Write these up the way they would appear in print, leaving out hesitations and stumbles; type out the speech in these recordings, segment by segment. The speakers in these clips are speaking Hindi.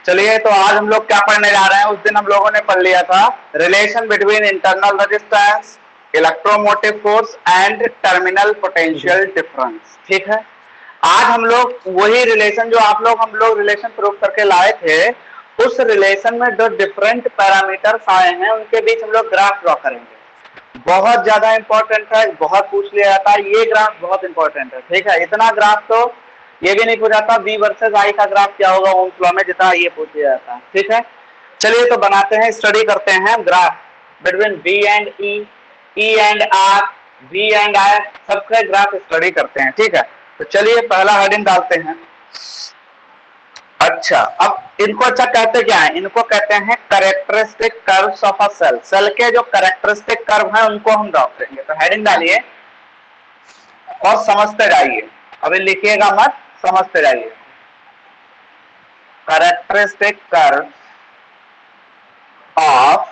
चलिए, तो आज हम लोग क्या पढ़ने जा रहे हैं। उस दिन हम लोगों ने पढ़ लिया था relation between internal resistance, electromotive force and terminal potential difference. ठीक है, आज हम लोग वही रिलेशन जो हम लोग रिलेशन प्रूव करके लाए थे, उस रिलेशन में जो डिफरेंट पैरामीटर्स आए हैं उनके बीच हम लोग ग्राफ ड्रॉ करेंगे। बहुत ज्यादा इंपॉर्टेंट है, बहुत पूछ लिया जाता है, ये ग्राफ बहुत इंपॉर्टेंट है। ठीक है, इतना ग्राफ तो ये भी नहीं पूछा था बी वर्सेस आई का ग्राफ क्या होगा ओम्स लॉ में, जितना ये पूछ लिया जाता है। ठीक है, चलिए तो बनाते हैं, स्टडी करते हैं graph between B and E and R, V and R, सबका ग्राफ स्टडी करते हैं। ठीक है, तो चलिए पहला हेडिंग डालते हैं। अच्छा, अब इनको अच्छा कहते क्या है? इनको कहते हैं characteristic curves of a cell. Cell के जो कैरेक्टरिस्टिक कर्व हैं उनको हम ड्रॉ करेंगे। तो हेडिंग डालिए और समझते जाइए, अभी लिखिएगा मत, समझते जाइए। Characteristic curve of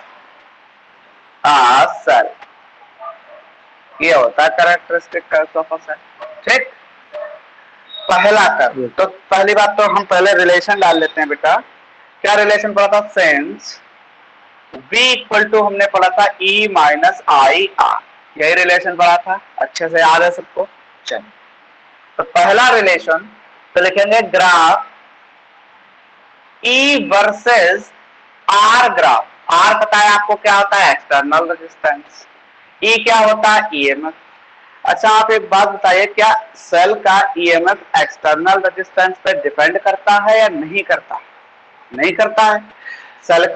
a cell, ये होता है characteristic curve of a cell. ठीक, पहला कर्व। तो पहली बात तो हम पहले रिलेशन डाल लेते हैं बेटा। क्या रिलेशन पढ़ा था? सिंस v इक्वल टू हमने पढ़ा था e माइनस आई आर, यही रिलेशन पढ़ा था, अच्छे से याद है सबको। चलिए, तो पहला रिलेशन तो लिखेंगे graph E versus R graph. R पता है आपको क्या होता है? External resistance. E क्या होता है? EMF। अच्छा, आप एक बात बताइए, क्या सेल का EMF एक्सटर्नल रेजिस्टेंस पे डिपेंड करता है या नहीं करता? नहीं करता है। सेल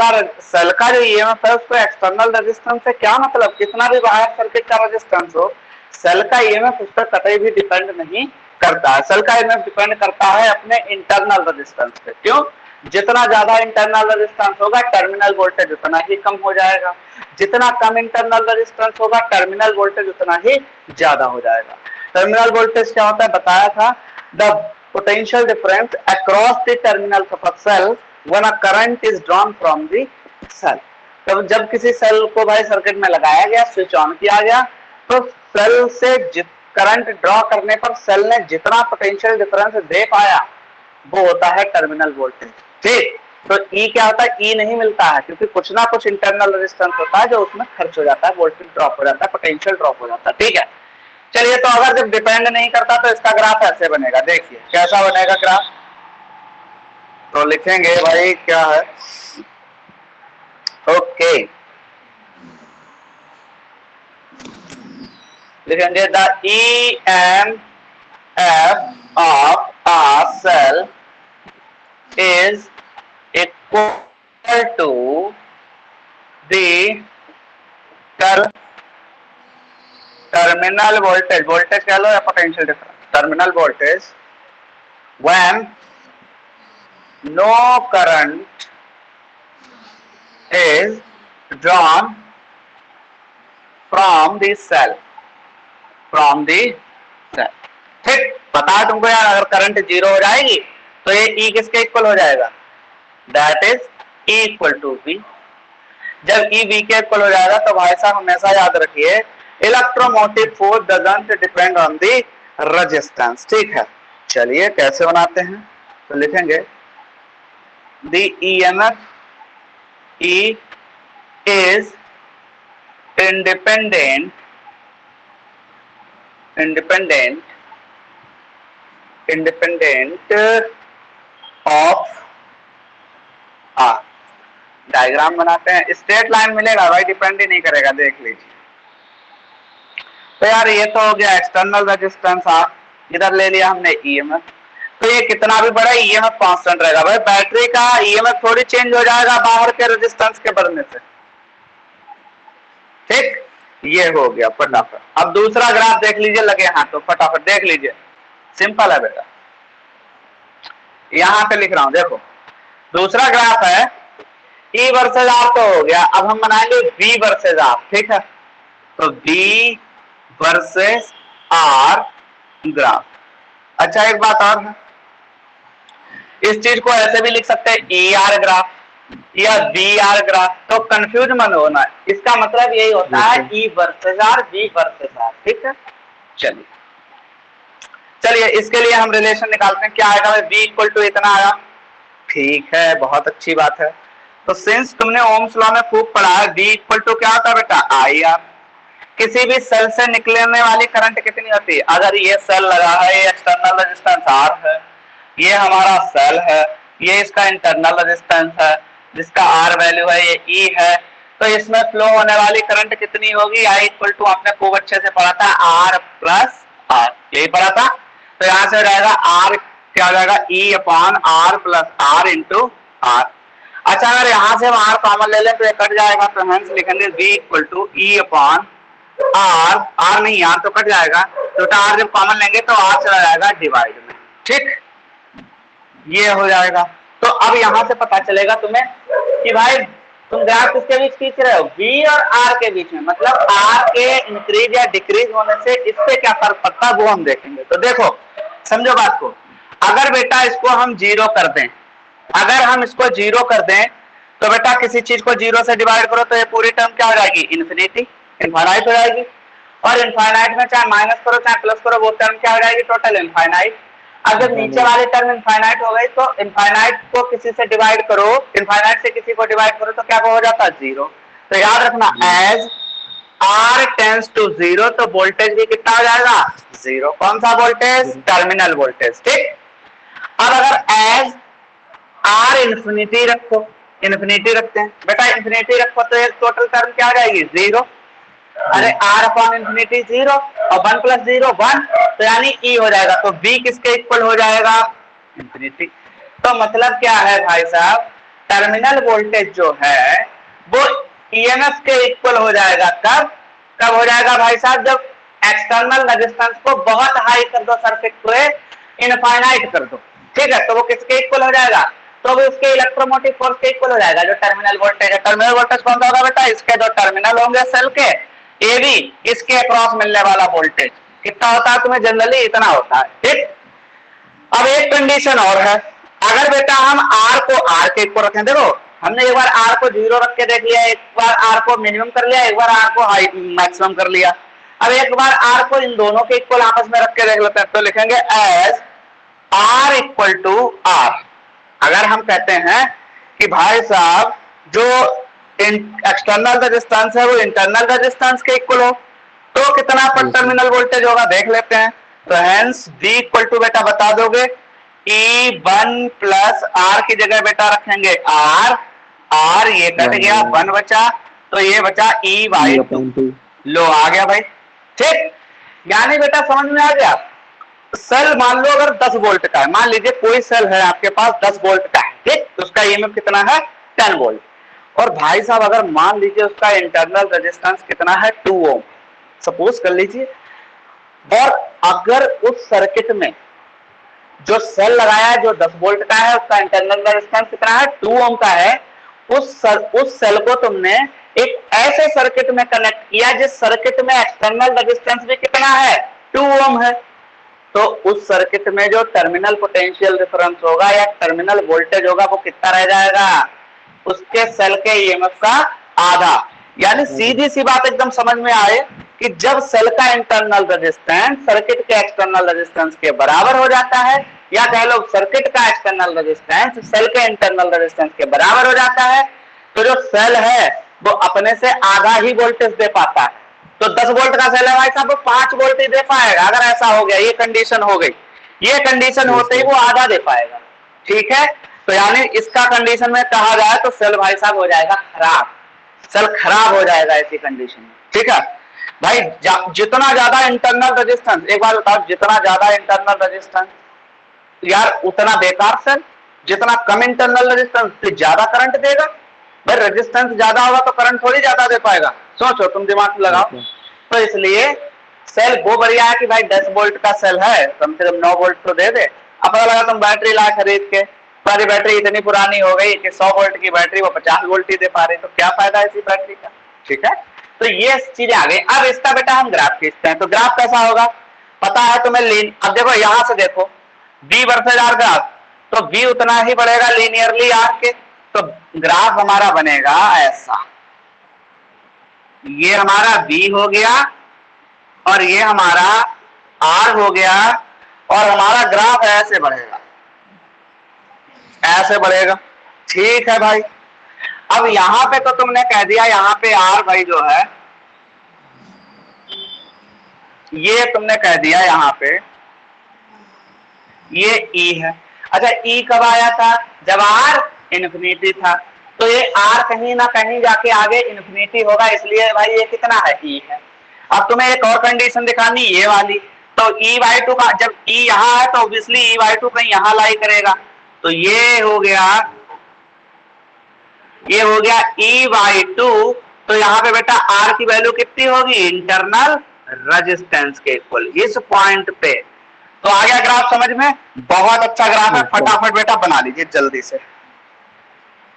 का जो EMF है उसको एक्सटर्नल रेजिस्टेंस से क्या मतलब? कितना भी बाहर सर्किट का रेजिस्टेंस हो, सेल का EMF उस पर कतई भी डिपेंड नहीं करता है। सेल का EMF डिपेंड करता है अपने इंटरनल रेजिस्टेंस पे। क्यों? जितना ज्यादा इंटरनल रेजिस्टेंस होगा, टर्मिनल वोल्टेज उतना ही कम हो जाएगा। जितना कम इंटरनल रेजिस्टेंस होगा, टर्मिनल वोल्टेज उतना ही ज्यादा हो जाएगा। टर्मिनल वोल्टेज क्या होता है? बताया था, the potential difference across the terminals of a cell when a current is drawn from the cell. तो जब किसी सेल को भाई सर्किट में लगाया गया, स्विच ऑन किया गया, तो सेल से करंट ड्रॉ करने पर सेल ने जितना पोटेंशियल डिफरेंस दे पाया वो होता है टर्मिनल वोल्टेज। ठीक, तो E क्या होता है? E नहीं मिलता है क्योंकि कुछ ना कुछ इंटरनल रेजिस्टेंस होता है जो उसमें खर्च हो जाता है, वोल्टेज ड्रॉप हो जाता है, पोटेंशियल ड्रॉप हो जाता है। ठीक है, चलिए, तो अगर जब डिपेंड नहीं करता तो इसका ग्राफ ऐसे बनेगा। देखिए कैसा बनेगा ग्राफ। तो लिखेंगे भाई क्या है, ओके, लिखेंगे the EMF of a cell is equal to the terminal voltage, voltage कह लो या potential difference, terminal voltage when no current is drawn from the cell, from the cell। ठीक, पता है तुमको यार, अगर करंट जीरो हो जाएगी तो ये E किसके इक्वल हो जाएगा? That is E equal to V। जब E V के इक्वल हो जाएगा तो भाई साहब हमेशा याद रखिए, electromotive force doesn't depend on the resistance. ठीक है, चलिए कैसे बनाते हैं। तो लिखेंगे the EMF E is independent of R। Diagram बनाते हैं, स्ट्रेट लाइन मिलेगा भाई, डिपेंड ही नहीं करेगा, देख लीजिए। तो यार ये तो हो गया एक्सटर्नल रेजिस्टेंस, आप इधर ले लिया हमने EMF। तो ये कितना भी बड़ा EMF कांस्टेंट रहेगा भाई, बैटरी का EMF थोड़ी चेंज हो जाएगा बाहर के रेजिस्टेंस के बढ़ने से। ठीक, ये हो गया फटाफट। अब दूसरा ग्राफ देख लीजिए, लगे हाथों, फटाफट देख लीजिए, सिंपल है बेटा। यहां पे लिख रहा हूं, देखो दूसरा ग्राफ है E वर्सेज R तो हो गया, अब हम बनाएंगे V वर्सेज R। ठीक है, तो V वर्सेस R ग्राफ। अच्छा, एक बात और है, इस चीज को ऐसे भी लिख सकते हैं ER ग्राफ या VR ग्राफ, तो कंफ्यूज मत होना, इसका मतलब यही होता है E versus R, V versus R। ठीक है, चलिए इसके लिए हम रिलेशन निकालते हैं। क्या आएगा? V इक्वल टू इतना आया, ठीक है, बहुत अच्छी बात है। तो सिंस तुमने ओम्स लॉ में खूब पढ़ा है, V इक्वल टू क्या होता है बेटा, IR। किसी भी सेल से निकलने वाली करंट कितनी होती है? अगर ये सेल लगा है, ये एक्सटर्नल रेजिस्टेंस R है, ये हमारा सेल है, ये इसका इंटरनल रेजिस्टेंस है जिसका R वैल्यू है, ये E है, तो इसमें फ्लो होने वाली करंट कितनी होगी? I इक्वल टू आपने खूब अच्छे से पढ़ा था, R प्लस R, यही पढ़ा था। तो यहां से हो जाएगा R क्या हो जाएगा, E upon R plus R into R। अच्छा, अगर यहां से हम R कॉमन ले लें तो ये कट जाएगा, तो हेंस लिखेंगे V equal to E upon R नहीं, R तो कट जाएगा, तो R जब कॉमन लेंगे तो R चला जाएगा डिवाइड में, ठीक, ये हो जाएगा। तो अब यहां से पता चलेगा तुम्हें कि भाई तुम ग्राफ किसके बीच खींच रहे हो, V और R के बीच में, मतलब R के इंक्रीज या डिक्रीज होने से इससे क्या फर्क पड़ता है वो हम देखेंगे। तो देखो, समझो बात को, अगर बेटा इसको हम जीरो कर दें, अगर हम इसको जीरो कर दें तो बेटा किसी चीज को जीरो से डिवाइड करो तो ये पूरी टर्म क्या हो जाएगी, इन्फिनिटी, इनफाइनाइट हो जाएगी। और इनफाइनाइट में चाहे माइनस करो चाहे प्लस करो वो टर्म क्या हो जाएगी, टोटल इनफाइनाइट। अगर नीचे वाली टर्म इनफाइनाइट हो गई तो इनफाइनाइट को किसी से डिवाइड करो, इनफाइनाइट से किसी को डिवाइड करो तो क्या हो जाता है, जीरो। तो याद रखना, as R tends to zero तो वोल्टेज भी कितना हो जाएगा, जीरो। कौन सा वोल्टेज, टर्मिनल वोल्टेज, ठीक। अब अगर एज R इंफिनिटी रखो, इंफिनिटी रखते हैं बेटा, इंफिनिटी रखो तो एक टोटल टर्म क्या हो जाएगी, जीरो। अरे R अपॉन इंफिनिटी जीरो और 1 प्लस जीरो 1, तो यानी E हो जाएगा। तो V किसके इक्वल हो जाएगा, इंफिनिटी। तो मतलब क्या है भाई साहब, टर्मिनल वोल्टेज जो है वो EMF के इक्वल हो जाएगा। कब कब हो जाएगा भाई साहब, जब एक्सटर्नल रेजिस्टेंस को बहुत हाई कर दो, सर्किट को इनफाइनाइट कर दो, ठीक है, तो वो किसके इक्वल हो जाएगा, तो वो उसके इलेक्ट्रोमोटिव फोर्स के इक्वल हो जाएगा, जो टर्मिनल वोल्टेज है। टर्मिनल वोल्टेज कौन सा होगा बेटा, इसके जो टर्मिनल होंगे सेल के AB, इसके अक्रॉस मिलने वाला वोल्टेज कितना होता है, तुम्हें जनरली इतना होता है, ठीक। अब एक कंडीशन और है, अगर बेटा हम R को R के इक्वल रखें, देखो हमने एक बार R को जीरो रख के देख लिया, एक बार R को मिनिमम कर लिया, एक बार R को हाई मैक्सिमम कर लिया, अब एक बार R को इन दोनों के इक्वल आपस में रख के देख लेते हैं। तो लिखेंगे as R equal to R। अगर हम कहते हैं कि भाई साहब जो एक्सटर्नल रेजिस्टेंस है वो इंटरनल रेजिस्टेंस के इक्वल हो तो कितना पर टर्मिनल वोल्टेज होगा, देख लेते हैं। तो हेंस V इक्वल टू बेटा बता दोगे, E1 प्लस R की जगह बेटा रखेंगे R, ये कट गया, 1 बचा, तो ये बचा EY2। लो आ गया भाई, ठीक। यानी बेटा समझ में आ गया, सेल मान लो अगर 10 वोल्ट का है, मान लीजिए कोई सेल है आपके पास 10 वोल्ट का है, ठीक, तो उसका ईएमएफ कितना है, 10 वोल्ट। और भाई साहब अगर मान लीजिए उसका इंटरनल रेजिस्टेंस कितना है, 2 ओम, सपोज कर लीजिए। और अगर उस सर्किट में जो सेल लगाया है जो 10 वोल्ट का है, उसका इंटरनल रेजिस्टेंस कितना है, 2 ओम का है, उस सेल को तुमने एक ऐसे सर्किट में कनेक्ट किया जिस सर्किट में एक्सटर्नल रेजिस्टेंस भी कितना है, 2 ओम है, तो उस सर्किट में जो टर्मिनल पोटेंशियल डिफरेंस होगा या टर्मिनल वोल्टेज होगा वो कितना रह जाएगा, उसके सेल के ईएमएफ का आधा। यानी सीधी सी बात एकदम समझ में आए कि जब सेल का इंटरनल रेजिस्टेंस सर्किट के एक्सटर्नल रेजिस्टेंस के बराबर हो जाता है, या कह लो सर्किट का एक्सटर्नल रेजिस्टेंस सेल के इंटरनल रेजिस्टेंस के बराबर हो जाता है, तो जो सेल है वो अपने से आधा ही वोल्टेज दे पाता है। तो 10 वोल्ट का सेल है भाई साहब, वो 5 वोल्ट ही दे पाएगा। अगर ऐसा हो गया, ये कंडीशन हो गई, ये कंडीशन होते ही वो आधा दे पाएगा, ठीक है। तो यानी इसका कंडीशन में कहा जाए तो सेल भाई साहब हो जाएगा खराब, सेल खराब हो जाएगा ऐसी कंडीशन में, ठीक है भाई। जितना ज्यादा इंटरनल रेजिस्टेंस, एक बार बताओ, जितना ज्यादा इंटरनल रेजिस्टेंस यार उतना बेकार सेल, जितना कम इंटरनल रेजिस्टेंस ज्यादा करंट देगा। भाई रेजिस्टेंस ज्यादा होगा तो करंट थोड़ी ज्यादा दे पाएगा, सोचो, तुम दिमाग लगाओ। तो इसलिए सेल वो बढ़िया है कि भाई 10 वोल्ट का सेल है, कम से कम 9 वोल्ट तो दे दे। अब पता लगा तुम बैटरी ला खरीद के, तुम्हारी बैटरी इतनी पुरानी हो गई कि 100 वोल्ट की बैटरी वो 50 वोल्ट ही दे पा रही, तो क्या फायदा है इसी बैटरी का, ठीक है। तो ये चीजें आ गई। अब इसका बेटा हम ग्राफ खींचते हैं, तो ग्राफ कैसा होगा पता है तुम्हें, अब देखो यहां से देखो V वर्सेज R ग्राफ, तो V उतना ही बढ़ेगा लीनियरली R के, तो ग्राफ हमारा बनेगा ऐसा, ये हमारा V हो गया और ये हमारा R हो गया, और हमारा ग्राफ ऐसे बढ़ेगा, ऐसे बढ़ेगा। ठीक है भाई। अब यहां पे तो तुमने कह दिया यहाँ पे आर भाई जो है, ये तुमने कह दिया यहाँ पे ये ई है। अच्छा ई कब आया था? जब आर इन्फिनिटी था। तो ये आर कहीं ना कहीं जाके आगे इन्फिनिटी होगा, इसलिए भाई ये कितना है? ई है। अब तुम्हें एक और कंडीशन दिखानी ये वाली। तो ई बाई टू का जब ई यहाँ है तो ऑब्वियसली ई बाई टू कहीं यहाँ लाई करेगा। तो ये हो गया ई बाई टू। तो यहाँ पे बेटा आर की वैल्यू कितनी होगी? इंटरनल रेजिस्टेंस के इक्वल, इस पॉइंट पे। तो आ गया ग्राफ समझ में? बहुत अच्छा ग्राफ है, फटाफट बेटा बना लीजिए जल्दी से।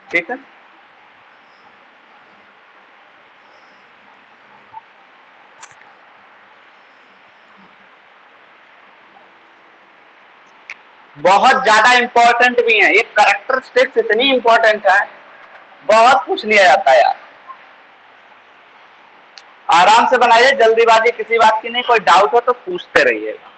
ठीक है, बहुत ज्यादा इंपॉर्टेंट भी है ये कैरेक्टरिस्टिक्स, इतनी इंपॉर्टेंट है, बहुत पूछ लिया जाता है यार। आराम से बनाइए, जल्दीबाजी किसी बात की नहीं, कोई डाउट हो तो पूछते रहिएगा।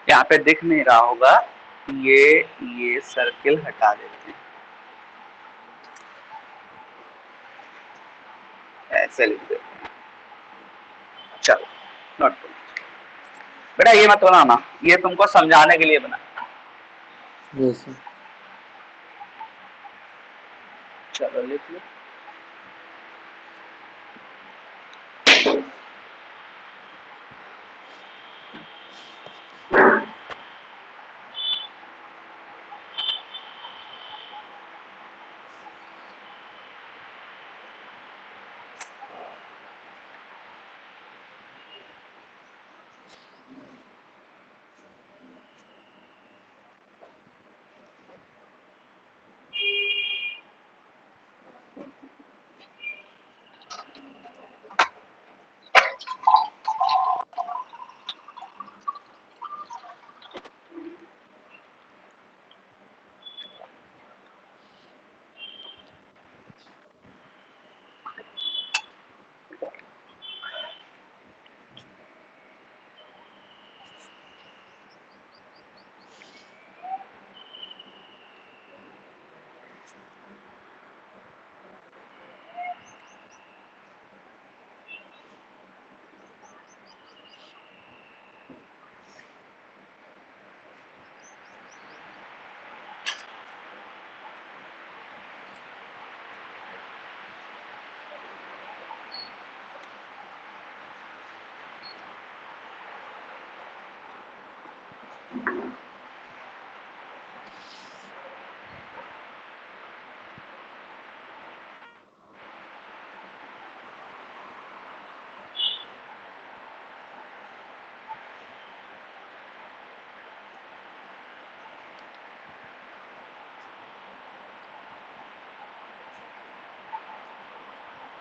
यहाँ पे दिख नहीं रहा होगा, ये सर्किल हटा देते हैं, ऐसे लिख देते हैं। चलो नोट बेटा, ये मत बनाना, ये तुमको समझाने के लिए बना। चलो लिख लो।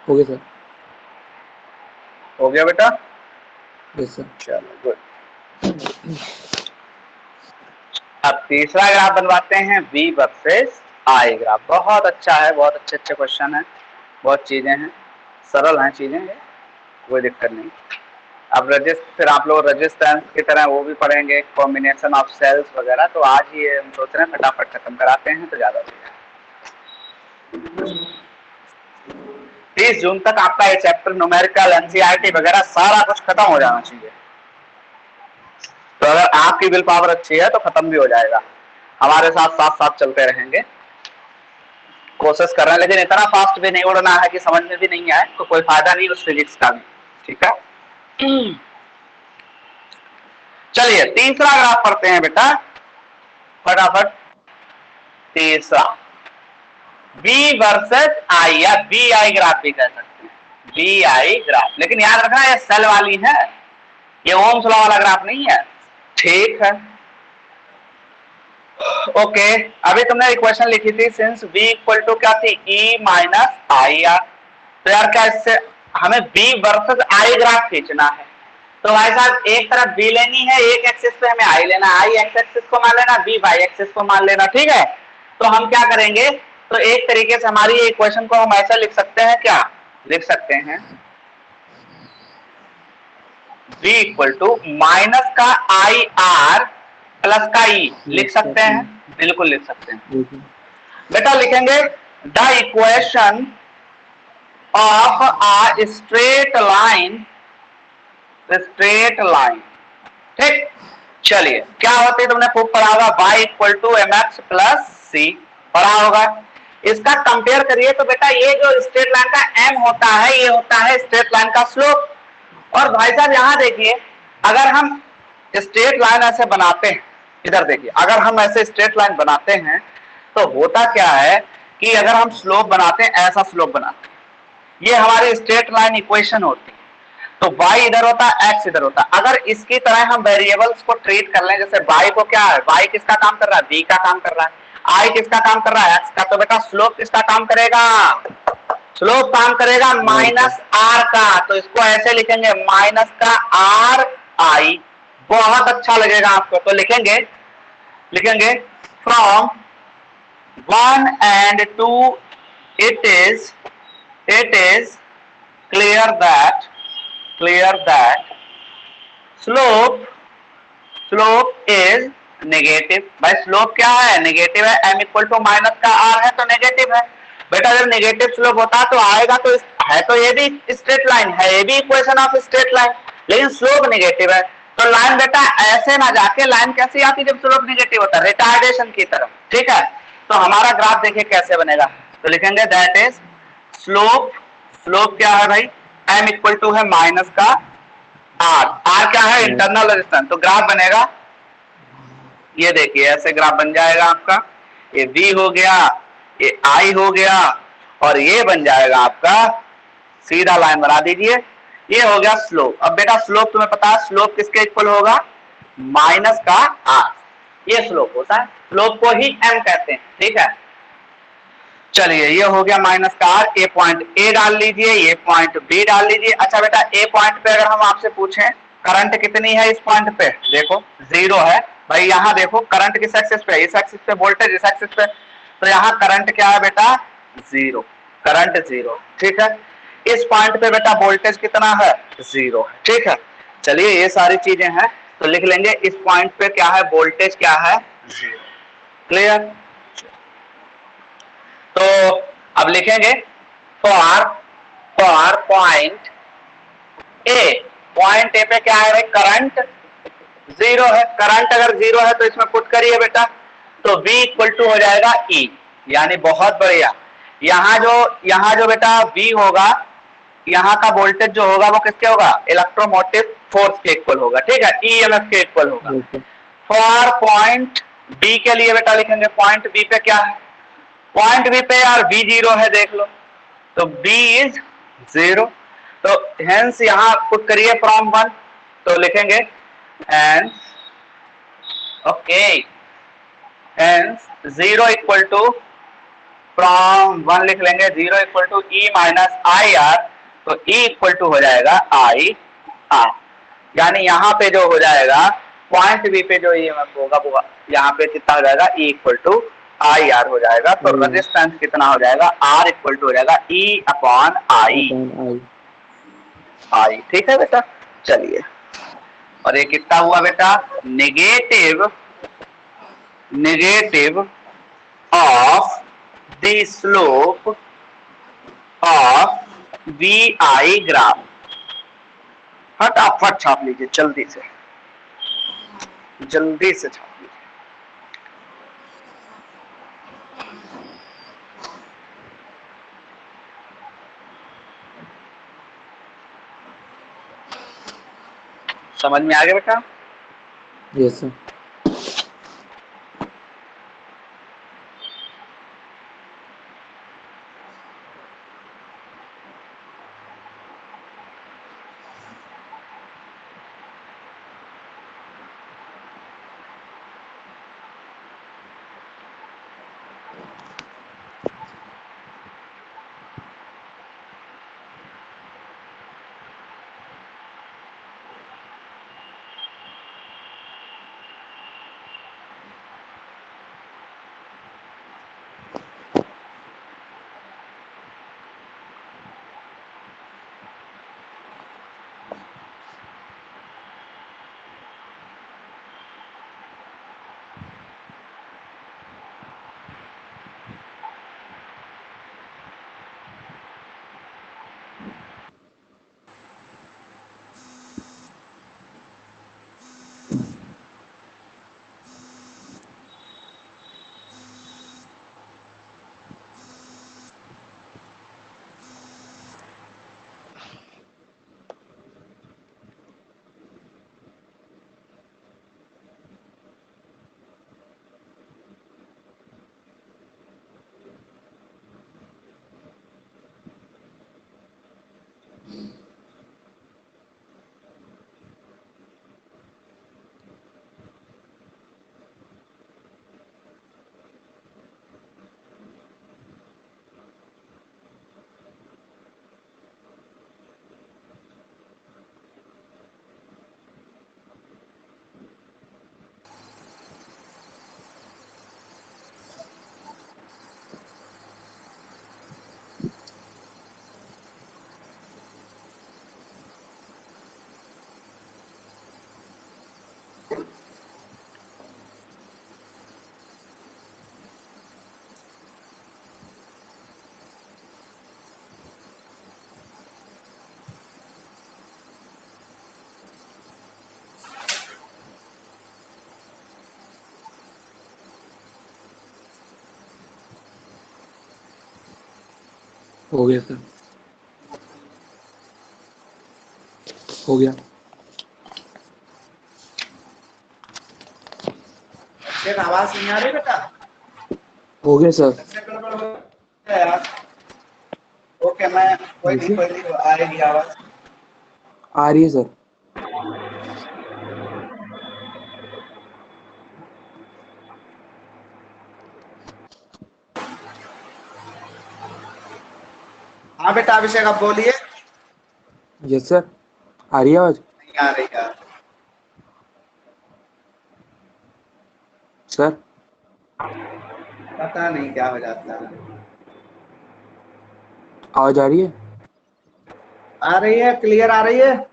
हो गया सर। हो गया बेटा? Yes sir. चलो गुड। अब तीसरा ग्राफ बनवाते हैं, V वर्सेस I ग्राफ। बहुत अच्छा है, बहुत अच्छे अच्छे क्वेश्चन है, बहुत चीजें हैं, सरल हैं चीजें, कोई दिक्कत नहीं। अब फिर आप लोग रेजिस्टेंस की तरह वो भी पढ़ेंगे, कॉम्बिनेशन ऑफ सेल्स वगैरह। तो आज ये हम सोच रहे हैं फटाफट खत्म कराते हैं तो ज्यादा हो जाए। 30 जून तक आपका ये चैप्टर न्यूमेरिकल, एनसीईआरटी वगैरह सारा कुछ खत्म हो जाना चाहिए। तो अगर आपकी विल पावर अच्छी है तो खत्म भी हो जाएगा। हमारे साथ साथ साथ चलते रहेंगे, कोशिश कर रहे हैं, लेकिन इतना फास्ट भी नहीं उड़ना है कि समझ में भी नहीं आए, तो कोई फायदा नहीं उस फिजिक्स का भी। ठीक है, चलिए तीसरा ग्राफ पढ़ते हैं बेटा फटाफट। तीसरा V वर्सेस I, या VI ग्राफ भी कह सकते हैं, VI ग्राफ। लेकिन याद रखना ये सेल वाली है, ये ओम्स लॉ वाला ग्राफ नहीं है। ठीक है, ओके। अभी तुमने इक्वेशन लिखी थी, सिंस V इक्वल टू क्या थी? E minus I R. तो यार क्या इससे हमें V वर्सेस I ग्राफ खींचना है। तो भाई साहब एक तरफ V लेनी है, एक एक्सिस पे हमें I लेना, I एक्स एक्सिस को मान लेना, V वाई एक्सिस को मान लेना। ठीक है, तो हम क्या करेंगे? तो एक तरीके से हमारी इक्वेशन को हम ऐसा लिख सकते हैं, क्या लिख सकते हैं? v इक्वल टू माइनस का आई आर प्लस का ई लिख सकते हैं, बिल्कुल लिख सकते हैं जी सर। बेटा। लिखेंगे the equation of uh straight line, ठीक। चलिए क्या होती है, तुमने खूब पढ़ा होगा, y equal to m x plus c, पढ़ा होगा। इसका कंपेयर करिए तो बेटा ये जो स्ट्रेट लाइन का m होता है, ये होता है स्ट्रेट लाइन का स्लोप। और भाई साहब यहां देखिए, अगर हम स्ट्रेट लाइन ऐसे बनाते हैं, इधर देखिए, अगर हम ऐसे स्ट्रेट लाइन बनाते हैं तो होता क्या है कि अगर हम स्लोप बनाते हैं, ऐसा स्लोप बनाते हैं, ये हमारी स्ट्रेट लाइन इक्वेशन होती है। तो y इधर होता है, x इधर होता है। अगर इसकी तरह हम वेरिएबल्स को ट्रीट कर लें, जैसे y को क्या है, y किसका काम कर रहा है, v का काम कर रहा है, i किसका काम कर रहा है, x का, तो बेटा स्लोप किसका काम करेगा, स्लोप काम करेगा माइनस r का। तो इसको ऐसे लिखेंगे माइनस का r i, बहुत अच्छा लगेगा आपको। तो लिखेंगे from 1 and 2 it is clear that slope is negative. भाई स्लोप क्या है, नेगेटिव है, m इक्वल टू माइनस का r है तो नेगेटिव है। बेटा जब नेगेटिव स्लोप होता है तो आएगा तो है तो ये भी स्ट्रेट लाइन है, ये भी इक्वेशन ऑफ स्ट्रेट लाइन, लेकिन स्लोप नेगेटिव है। तो लाइन बेटा ऐसे ना जाके, लाइन कैसे आती जब स्लोप नेगेटिव होता है, रिटार्डेशन की तरफ, ठीक है। तो हमारा ग्राफ देखिए कैसे बनेगा, तो लिखेंगे दैट इज स्लोप क्या है भाई, m इक्वल टू है माइनस का r क्या है, इंटरनल रेजिस्टेंस। तो ग्राफ बनेगा, ये देखिए ऐसे ग्राफ बन जाएगा आपका, ये v हो गया, ये i हो गया, और ये बन जाएगा आपका, सीधा लाइन बना दीजिए, ये हो गया स्लोप। अब बेटा स्लोप तुम्हें पता है, स्लोप किसके इक्वल होगा, माइनस का r, ये स्लोप होता है, स्लोप को ही m कहते हैं, ठीक है। चलिए ये हो गया माइनस का r, ए पॉइंट ए डाल लीजिए, ये पॉइंट बी डाल लीजिए। अच्छा बेटा ए पॉइंट पे अगर हम आपसे पूछें करंट कितनी है इस पॉइंट पे, देखो 0 है भाई। यहाँ देखो करंट किस एक्सिस पे, इस एक्सिस पे, वोल्टेज इस एक्सिस पे, तो यहाँ करंट क्या है बेटा, 0, करंट 0, ठीक है। इस पॉइंट पे बेटा वोल्टेज कितना है, 0 है, ठीक है। चलिए ये सारी चीजें हैं, तो लिख लेंगे इस पॉइंट पे क्या है, वोल्टेज क्या है, 0, क्लियर। तो अब लिखेंगे for point A, point A पे क्या है भाई, करंट 0 है। करंट अगर 0 है तो इसमें पुट करिए बेटा, तो V इक्वल टू हो जाएगा E, यानी बहुत बढ़िया। यहाँ जो बेटा V होगा, यहाँ का वोल्टेज जो होगा वो किसके होगा, इलेक्ट्रोमोटिव फोर्स के इक्वल होगा, ठीक है, EMF के इक्वल होगा। फॉर पॉइंट B के लिए बेटा लिखेंगे, पॉइंट B पे क्या है, पॉइंट बी पे यार v 0 है, देख लो, तो b इज 0। तो हेंस यहां पुट करिए फ्रॉम 1, तो लिखेंगे hence, okay, hence 0 equal to, from 1 लिख लेंगे 0 equal to e minus I R, तो e इक्वल टू हो जाएगा आई आर, यानी यहां पे जो हो जाएगा पॉइंट बी पे जो ईएमएफ होगा वो यहाँ पे कितना हो जाएगा, e equal to I R हो जाएगा। तो रेजिस्टेंस कितना हो जाएगा, R इक्वल टू हो जाएगा E अपॉन आई, ठीक है बेटा। चलिए, और ये कितना हुआ बेटा, negative of the slope of VI graph. फटाफट छाप लीजिए, जल्दी से छाप लीजिए। समझ में आ गया बेटा, यस सर। हो गया सर, हो गया। अच्छे आवाज नहीं आ रही बेटा? हो गया सर। अच्छे गड़बड़ हो गया यार। ओके, मैं कोई कैसे? नहीं, आएगी आवाज। आ रही है सर। हाँ बेटा अभिषेक, आप बोलिए। यस सर, आ रही है आवाज? नहीं आ रही यार। सर, पता नहीं क्या हो जाता है। आवाज आ रही है? आ रही है, क्लियर आ रही है।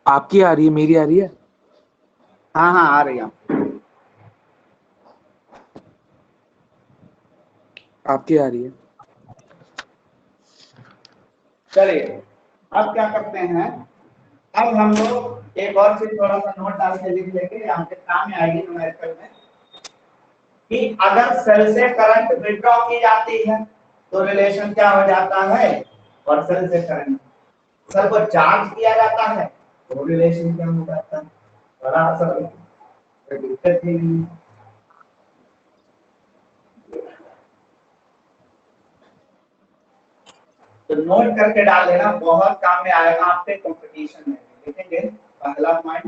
आपकी आ रही है, मेरी आ रही है? हाँ हाँ आ रही है। आपकी आ रही है। चलिए, अब क्या करते हैं, अब हम लोग एक और चीज थोड़ा सा नोट डाल के लिख लेंगे, यहाँ पे काम में आएगी न्यूमेरिकल में, कि अगर सेल से करंट विड्रॉ की जाती है तो रिलेशन क्या हो जाता है, और सेल से करंट सेल को चार्ज किया जाता है तो रिलेशन क्या हो जाता है। बड़ा असर कोई दिक्कत ही नहीं। तो नोट करके डाल देना, बहुत काम में आएगा आपके कंपटीशन में। लिखेंगे पहला पॉइंट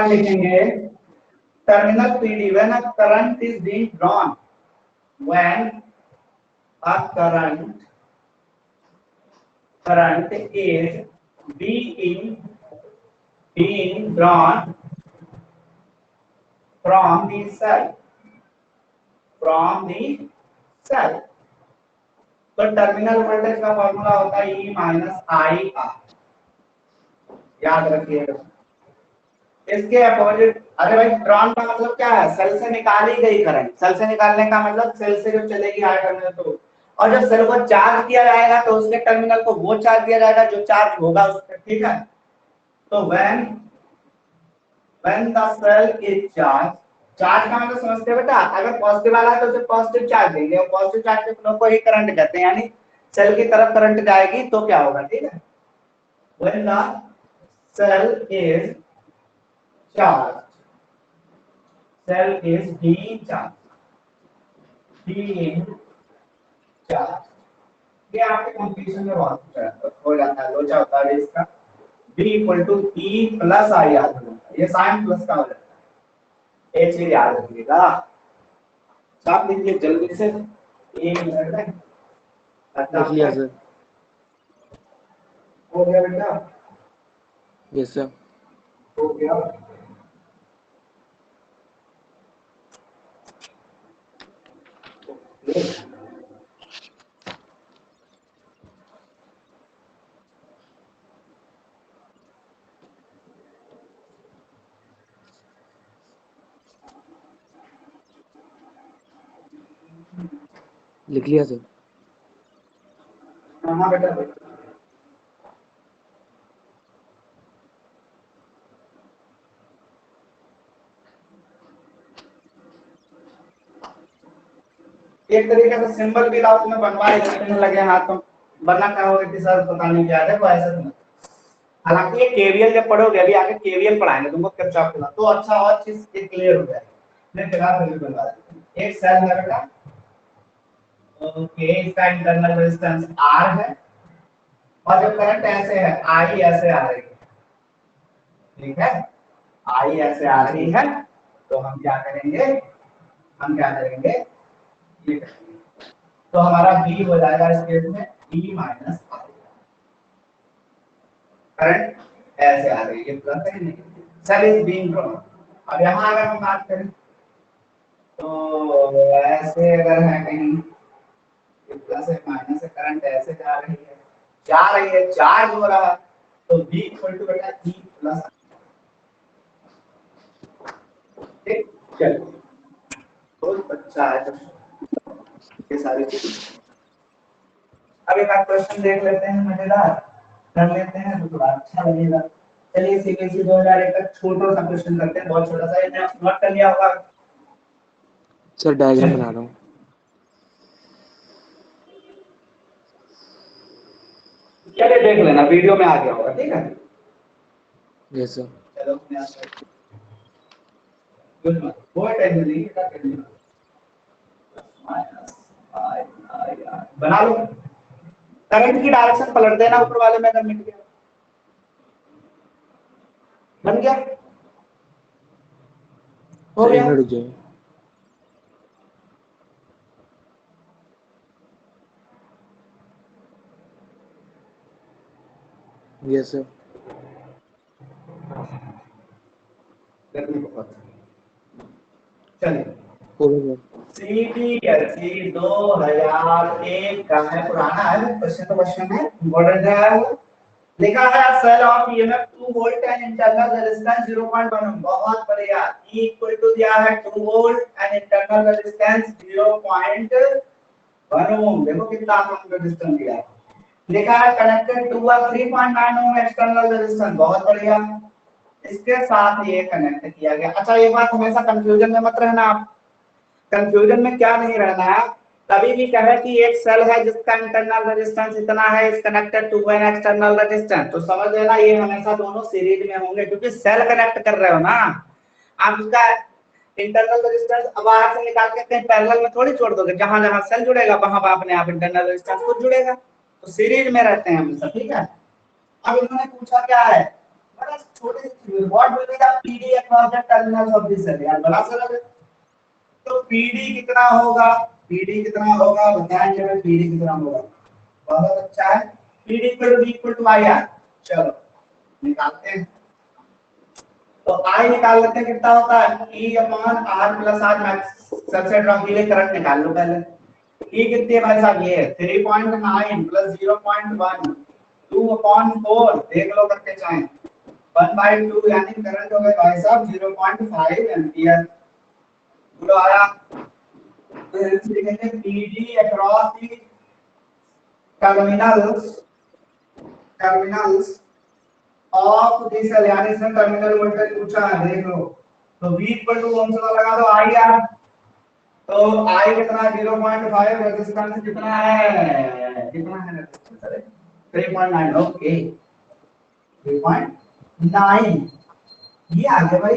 लिखेंगे, terminal PD when a current is being drawn, when a current is being drawn from the cell। तो टर्मिनल वोल्टेज का फॉर्मूला होता है E माइनस आई आर, याद रखिएगा। इसके अपोजिट, अरे भाई ड्रॉन का मतलब क्या है, सेल से निकाली गई करंट। सेल से निकालने का मतलब सेल से जो चलेगी आर टर्मिनल तो, और जब सेल को चार्ज किया जाएगा तो उसके टर्मिनल को वो चार्ज दिया जाएगा जो चार्ज होगा उस पर, ठीक है। तो when the cell is charged, charge का मतलब समझते हैं बेटा, अगर पॉजिटिव वाला है तो उसे पॉजिटिव चार्ज देंगे, और पॉजिटिव चार्ज के फ्लो को ही करंट कहते हैं, यानी सेल की तरफ करंट जाएगी तो क्या होगा, ठीक है। when the cell is charged, cell is being charged, ये आपके कंप्लीशन में बहुत हो जाता है, लोचा होता है इसका। B equal to E plus I याद रखना, ये साइन प्लस का हो जाता है, ये चीज याद रखिएगा। साफ लिखिए जल्दी से, एक मिनट में। अच्छा लिख लिया सर। हो गया बेटा? Yes sir. हो गया। लिख लिया सर। हाँ बेटा, एक तरीके से सिंबल भी लाओ तुम्हें बनवाए लिखने लगे हाथ में, वरना क्या होगा कि सर पता नहीं क्या है, वो ऐसा नहीं। हालांकि ये केवीएल जब पढ़ोगे, अभी आगे केवीएल पढ़ाएंगे तुमको किरचॉफ का, तो अच्छा और चीज क्लियर हो जाएगी। मैं फिलहाल फिर भी बनवा देता हूं। एक सेल है बेटा, ओके, इसका इंटरनल रेजिस्टेंस R है, और जो करंट ऐसे है I ऐसे आ रही है, ठीक है, I ऐसे आ यस रही सर। है। तो हम क्या करेंगे, ये करेंगे। तो हमारा B हो जाएगा इस केस में E माइनस आई, करंट ऐसे आ रही है, प्लस है नहीं, सेल इज बीइंग ड्रॉन। अब यहाँ अगर हम बात करें तो ऐसे अगर है कहीं प्लस है माइनस है, करंट ऐसे जा रही है, चार्ज हो रहा है, तो B इक्वल टू बेटा E प्लस, ठीक, चलो बहुत अच्छा है तो ये सारी चीजें। अब एक आध क्वेश्चन देख लेते हैं, मजेदार कर लेते हैं तो थोड़ा अच्छा लगेगा। चलिए सीबीएसई 2001 का छोटा सा क्वेश्चन करते हैं, बहुत छोटा सा, इन्हें नोट कर लिया होगा। सर डायग्राम बना रहा हूँ। चलिए देख लेना, वीडियो में आ गया होगा, ठीक है। Yes sir. चलो कोई टेंशन नहीं, क्या करना, बना लो। करंट की डायरेक्शन पलट देना ऊपर वाले में, अगर मिट गया बन गया, हो सर एक गया। मिनट रुक जाइए। Yes sir. चलिए हो गया सीबीएसई 2001 का है, पुराना है क्वेश्चन, तो क्वेश्चन है इम्पोर्टेंट है वो। लिखा है cell of EMF 2 volt and internal resistance 0.1 ohm, बहुत बढ़िया। E इक्वल टू दिया है 2 volt and internal resistance 0.1 ohm, देखो कितना आपको रेजिस्टेंस दिया है। लिखा है connected to a 3.9 ohm external resistance, बहुत बढ़िया, इसके साथ ये कनेक्ट किया गया। अच्छा ये बात हमेशा कंफ्यूजन में मत रहना आप, कंफ्यूजन में क्या नहीं रहना है, कभी भी कहे कि एक सेल है जिसका इंटरनल रेजिस्टेंस इतना है, is connected to an external resistance, तो समझ लेना ये हमेशा दोनों सीरीज में होंगे, क्योंकि सेल कनेक्ट कर रहे हो ना आप, उसका इंटरनल रेजिस्टेंस अब बाहर से निकाल के कहीं पैरेलल में थोड़ी छोड़ दोगे, जहां जहां सेल जुड़ेगा वहां अपने आप इंटरनल रेजिस्टेंस खुद जुड़ेगा, तो सीरीज में रहते हैं हमेशा, ठीक है। अब इन्होंने पूछा क्या है, बड़ा छोटे से, what will be the PD across the terminals of this cell, यार बड़ा सरल है। तो पीडी कितना होगा, पीडी कितना होगा बताएंगे, मैं पीडी कितना होगा, बहुत अच्छा है। PD equal to I R, चलो निकालते हैं। तो आई निकाल लेते हैं, कितना होता है E upon R plus R max, सबसे ड्रॉपीले करंट निकाल लो पहले। ई कितनी है भाई साहब, ये 3.9 प्लस 0.1 2 अपॉन 4, देख लो करके चाहें, 1/2, यानी करंट हो गए भाई साहब 0.5 एम्पियर। बोलो आया, तो लिखेंगे PD across the terminals, terminals of this cell, यानी इसने टर्मिनल वोल्टेज पूछा है, देख लो। तो V इक्वल टू ओम से लगा दो आई आर, तो I कितना है 0.5, रेजिस्टेंस कितना है, कितना है रेजिस्टेंस, 3.9, ओके 3.9, ये आ गया भाई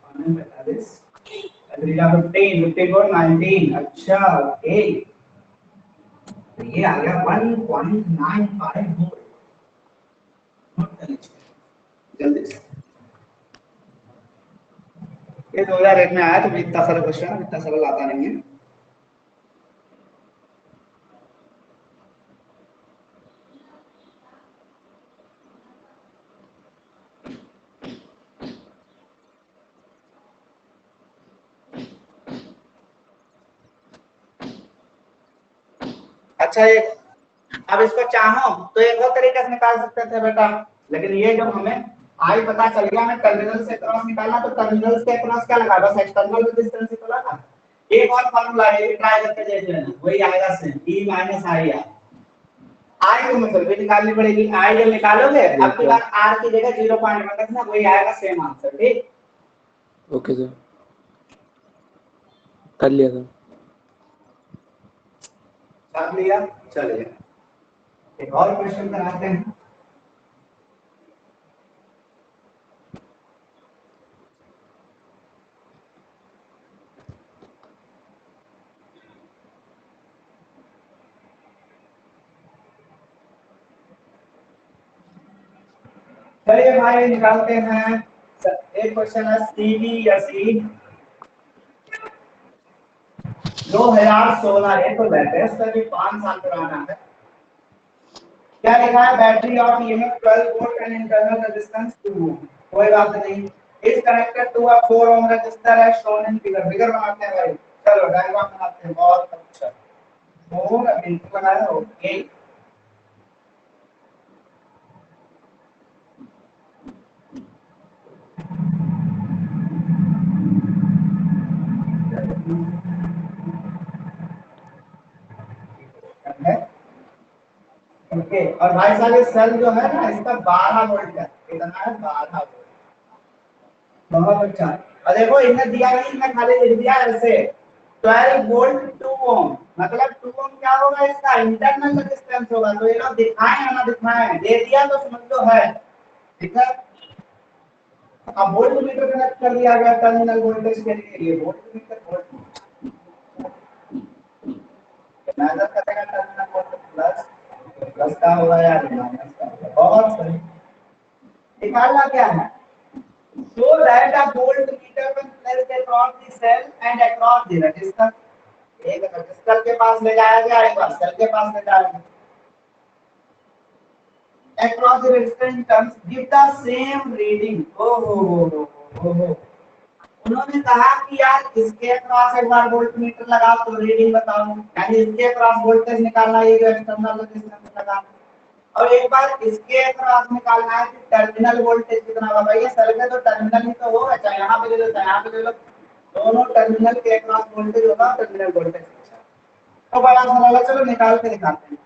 45, 15 54 19, अच्छा ओके, तो ये आ गया 1.95 वोल्ट। जल्दी से, ये 2001 में आया, तो इतना सारा क्वेश्चन इतना सरल आता नहीं है। अच्छा ये, अब इसको चाहो तो एक और तरीके से निकाल सकते थे बेटा, लेकिन ये जब हमें आई पता चल गया, हमें टर्मिनल से क्रॉस निकालना, तो टर्मिनल से क्रॉस क्या लगा, बस एक्सटर्नल रेजिस्टेंस ही तो लगा। एक और फार्मूला है, ये ट्राई करके देख लेना, वही आएगा same, e minus I r. I को मतलब भी निकालनी पड़ेगी, आई जब निकालोगे अब की बार आर की जगह 0.1 रखना, वही आएगा सेम आंसर, ठीक। ओके सर, कर लिया सर। कर लिया, चलिए एक और क्वेश्चन कराते हैं। चलिए भाई निकालते हैं, एक क्वेश्चन है सीबीएसई 2016, ये तो लेटेस्ट है, 5 साल पुराना है। क्या लिखा है, battery of EMF 12 volt and internal resistance 2 ohm, कोई बात नहीं, is connected to a 4 ohm resistor है शोन इन फिगर, फिगर बनाते हैं भाई, चलो डायग्राम बनाते हैं, बहुत अच्छा, 4 बिल्कुल बनाया, ओके। ओके, और भाई साहब ये सेल जो है ना इसका 12 वोल्ट है, कितना है 12 वोल्ट। बहुत अच्छा। और देखो इनने दिया नहीं, इनने खाली लिख दिया ऐसे 12 वोल्ट 2 ओम, मतलब 2 ओम क्या होगा, इसका इंटरनल रेजिस्टेंस होगा। तो ये लोग दिखाएं या ना दिखाएं, दे दिया तो समझ लो है, ठीक है। अब वोल्ट मीटर कनेक्ट कर दिया गया टर्मिनल वोल्टेज के लिए, ये वोल्ट मीटर वोल्ट मेजर करेगा टर्मिनल वोल्टेज, प्लस प्लस का होगा या माइनस का होगा। बहुत सही। निकालना क्या है, so that a voltmeter when placed across the cell and across the resistor, एक रजिस्टर के पास ले जाया गया, एक बार सेल के पास ले जाया गया, across the resistance terms give the same reading। हो उन्होंने कहा कि यार इसके अक्रॉस एक बार वोल्टमीटर लगाओ तो रीडिंग बताओ, यानी इसके अक्रॉस वोल्टेज निकालना, ये जो एक्सटर्नल रेजिस्टेंस लगा, और एक बार इसके अक्रॉस निकालना है कि टर्मिनल वोल्टेज कितना होगा। भाई ये सेल में तो टर्मिनल ही तो होगा, चाहे यहाँ पे ले लो चाहे यहाँ पे ले लो, दोनों टर्मिनल के अक्रॉस वोल्टेज होगा, टर्मिनल वोल्टेज। तो बड़ा सरल है, चलो निकाल के दिखाते हैं।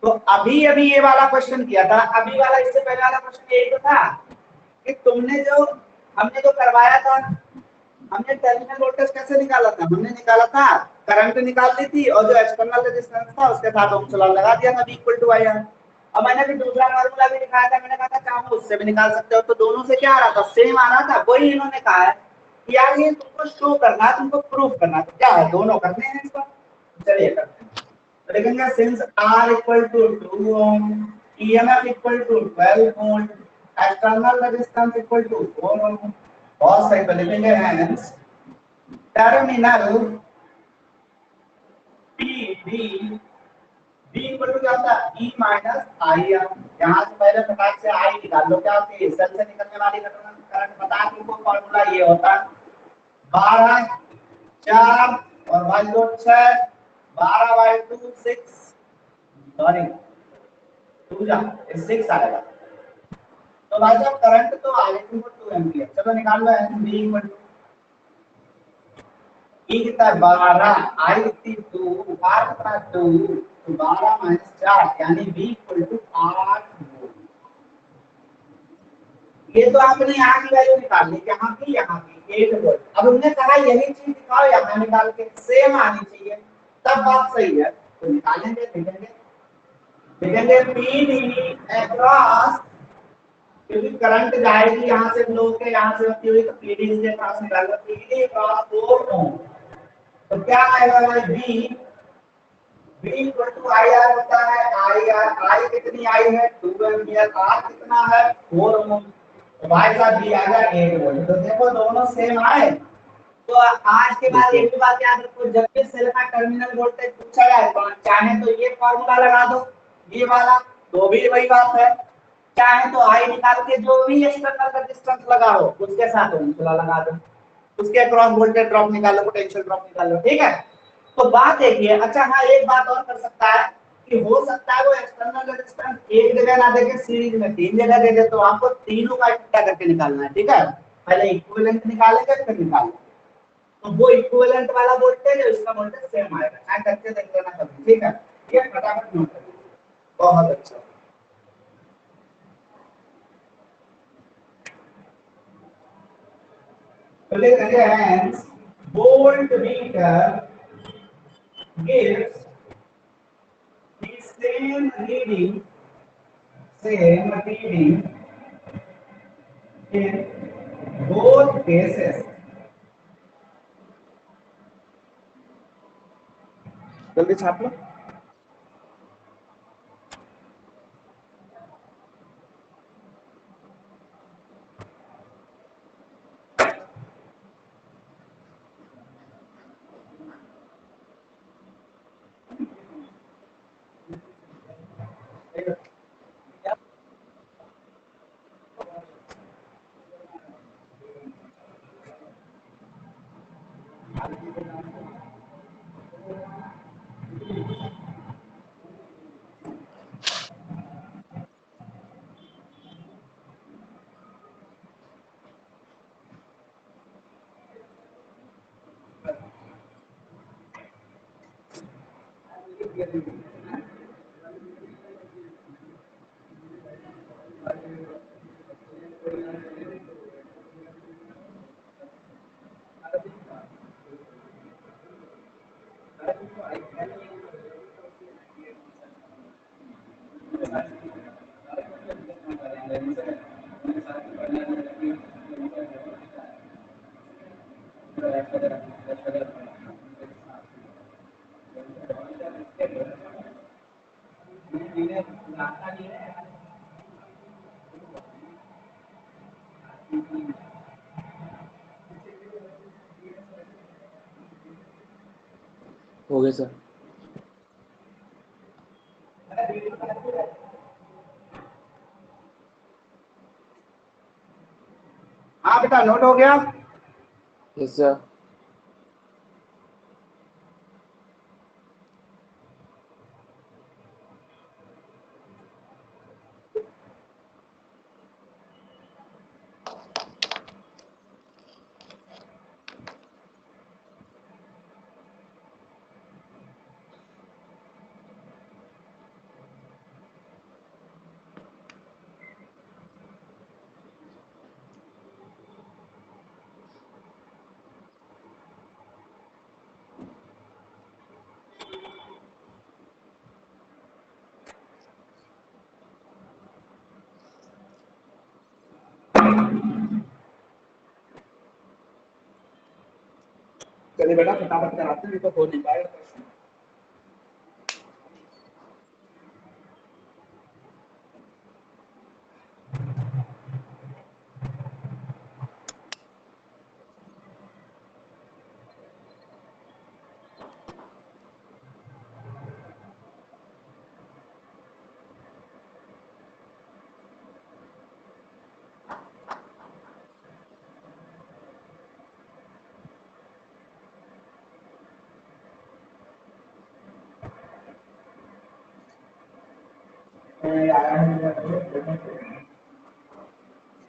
तो अभी अभी ये वाला क्वेश्चन किया था, अभी वाला इससे पहले वाला क्वेश्चन यही तो था कि तुमने जो हमने जो करवाया था, हमने टर्मिनल वोल्टेज कैसे निकाला था, हमने निकाला था करंट निकाल ली थी और जो एक्सटर्नल रेजिस्टेंस था उसके साथ ओम लॉ लगा दिया था, V इक्वल टू IR। अब मैंने भी दूसरा फार्मूला भी दिखाया था, मैंने कहा था चाहो उससे भी निकाल सकते हो, तो दोनों से क्या आ रहा था, सेम आ रहा था। वही इन्होंने कहा है कि यार ये तुमको शो करना है, तुमको प्रूव करना है, तो क्या है दोनों करने हैं इसको, चलिए करते हैं। तो लिखेंगे since R equal to 2 ohm, EMF equal to 12 volt, external resistance equal to 4 ohm. बहुत सही। तो लिखेंगे hence terminal PB B equal to क्या होता है, E माइनस IR। यहाँ से पहले फटाक से I निकाल लो, क्या होती है सेल से निकलने वाली करंट, बता तुमको फॉर्मूला ये होता है 12 4 और भाई 2 6, 12 बाई 2 6, सॉरी 2 जा 6 आएगा। तो भाई साहब करंट तो आगे तुमको 2 एम्पीयर, चलो निकाल लो B इक्वल टू E कितना 12, I कितनी 2, R कितना 2, तो 12 माइनस 4 यानी B इक्वल टू 8 वोल्ट। ये तो आपने यहाँ की वैल्यू निकाल ली, यहाँ की 8 वोल्ट। अब हमने कहा यही चीज दिखाओ यहाँ निकाल के, सेम आनी चाहिए, तब बात सही है। तो निकालेंगे, लिखेंगे पीडी अक्रॉस, क्योंकि करंट जाएगी यहाँ से फ्लो के, यहाँ से होती हुई, तो पीडी इसके पास निकालना, पीडी अक्रॉस 4 ओम। तो क्या आएगा भाई, B इक्वल टू IR होता है, IR I कितनी आई है 2 एम्पीयर, R कितना है 4 ओम, तो भाई साहब B आ गया 8 वोल्ट। तो देखो दोनों सेम आए। तो आज के बाद एक भी बात याद रखो, जब भी सेल का टर्मिनल वोल्टेज पूछा जाए तो चाहे तो ये फार्मूला लगा दो, ये वाला, तो भी वही बात है। चाहे तो I निकाल के जो भी एक्सटर्नल रेजिस्टेंस लगाओ उसके साथ ओम लॉ लगा दो, उसके अक्रॉस वोल्टेज ड्रॉप निकालो, पोटेंशियल ड्रॉप निकालो, ठीक है। तो बात देखिए, अच्छा हाँ एक बात और कर सकता है कि हो सकता है वो एक्सटर्नल रेजिस्टेंस एक जगह ना देके सीरीज में 3 जगह दे दे, तो आपको तीनों का इकट्ठा करके निकालना है, ठीक है। पहले इक्विवेलेंट निकालेंगे फिर निकालेंगे, तो वो इक्विवेलेंट वाला वोल्टेज है, उसका वोल्टेज सेम आएगा, चाहे करके देख लेना कभी, ठीक है। ये फटाफट नोट कर लीजिए, बहुत अच्छा। तो लिखेंगे hence voltmeter gives the same reading in both cases। जल्दी छाप लो। हो गया सर। हाँ बेटा नोट हो गया। Yes sir. चलिए बेटा फटाफट कराते हैं, तो हो नहीं पाएगा।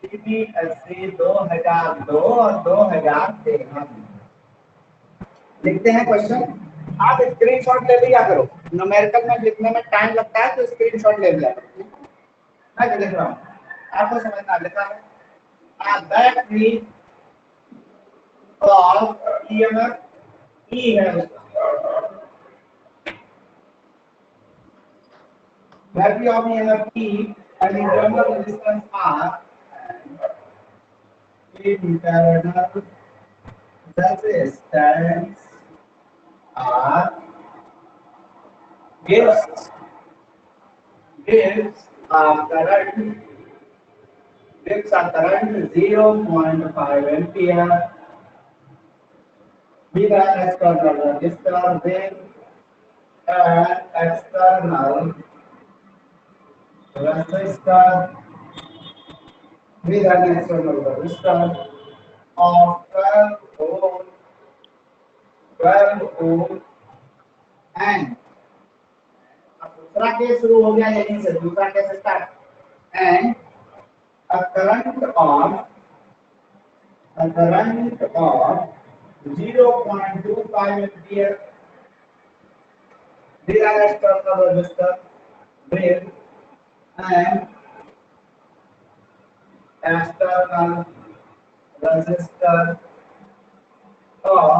CBSE 2002 और 2013 लिखते हैं क्वेश्चन। आप स्क्रीनशॉट ले लिया करो, न्यूमेरिकल में लिखने में टाइम लगता है तो स्क्रीनशॉट ले लिया करो। मैं जो लिख रहा हूँ आपको समझना लिखा है। बैटरी ऑफ EMF E है battery of EMF E and internal resistance R internal resistance R gives a current 0.5 ampere with an external resistor with an external resistor of 12 ohm and अब दूसरा केस शुरू हो गया यहीं से, दूसरा case start and a current of 0.25 ampere with an external resistor with an external resistor of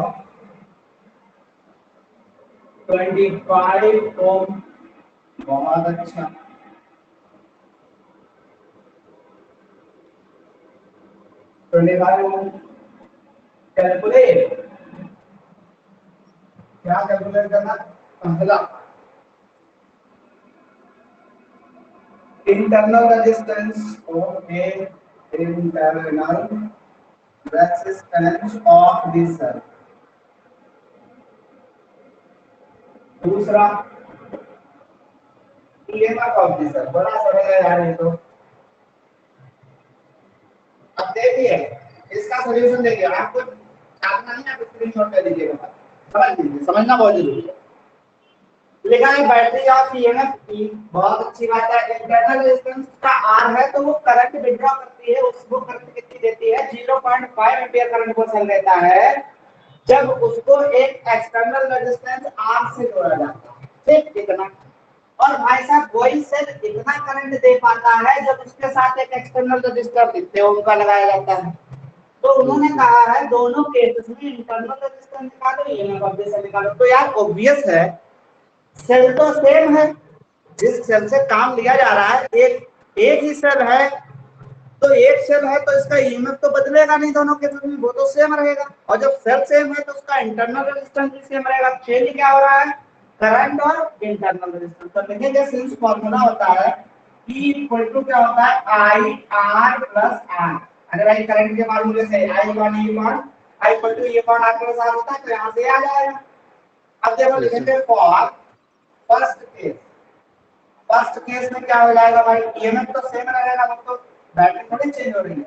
25 ohm। बहुत अच्छा। कैलकुलेट, क्या कैलकुलेट करना? पहला internal resistance okay, internal resistance of this cell. दूसरा ईएमएफ ऑफ दिस सेल। बड़ा सरल है यार ये तो। अब देखिए इसका सॉल्यूशन देखिए, आपको छापना नहीं, आप स्क्रीनशॉट ले लीजिएगा, समझ लीजिए, समझना बहुत जरूरी है। लिखा है बैटरी ऑफ ईएमएफ की, बहुत अच्छी बात है। इंटरनल रेजिस्टेंस का आर है तो वो करंट विड्रॉ करती है, उसको करंट कितनी देती है? 0.5 एम्पीयर करंट को सेल देता है जब उसको एक एक्सटर्नल रेजिस्टेंस आर से जोड़ा जाता है। ठीक, इतना। और भाई साहब वही सेल इतना करंट दे पाता है जब उसके साथ एक एक्सटर्नल रजिस्टर कितने ओम का लगाया जाता है। तो उन्होंने कहा है दोनों केसेस में इंटरनल रजिस्टेंस निकालो, ईएमएफ ऑफ दिस सेल निकालो। तो यार ऑब्वियस है सेल तो सेम है, जिस सेल से काम लिया जा रहा है एक ही सेल है, तो एक सेल है तो इसका ईएमएफ तो बदलेगा नहीं दोनों केसेस में, वो तो सेम रहेगा। और जब सेल सेम है तो उसका इंटरनल रेजिस्टेंस भी सेम रहेगा। चेंज क्या हो रहा है? करंट और इंटरनल रेजिस्टेंस। तो लिखेंगे सिंस फार्मूला होता है E इक्वल टू क्या होता है? I R plus R। अगर भाई करंट के फार्मूले से I equal to E upon R plus R होता है तो यहाँ से आ जाएगा अब देखो Yes, sir. लिखेंगे for first case. First case में क्या हो जाएगा भाई, ईएमएफ तो सेम रहेगा, मतलब बैटरी थोड़ी चेंज हो रही है।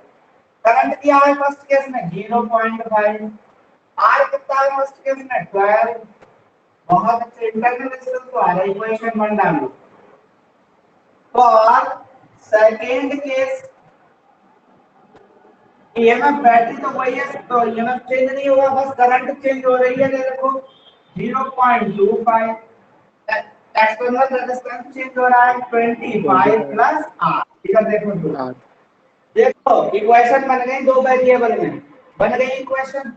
करंट क्या है फर्स्ट केस में 0.5, आर कितना है फर्स्ट केस में 12। बहुत अच्छे, इंटरनल रेजिस्टेंस तो आ रहा है, इक्वेशन 1 डालो। For second case EMF battery तो वही है, तो ईएमएफ चेंज नहीं होगा, बस करंट चेंज हो रही है। देखो 0.25, एक्सटर्नल रेजिस्टेंस चेंज हो रहा है 25 प्लस आर। इधर देखो दो, R. देखो इक्वेशन बन गई दो वेरिएबल में, बन गई इक्वेशन।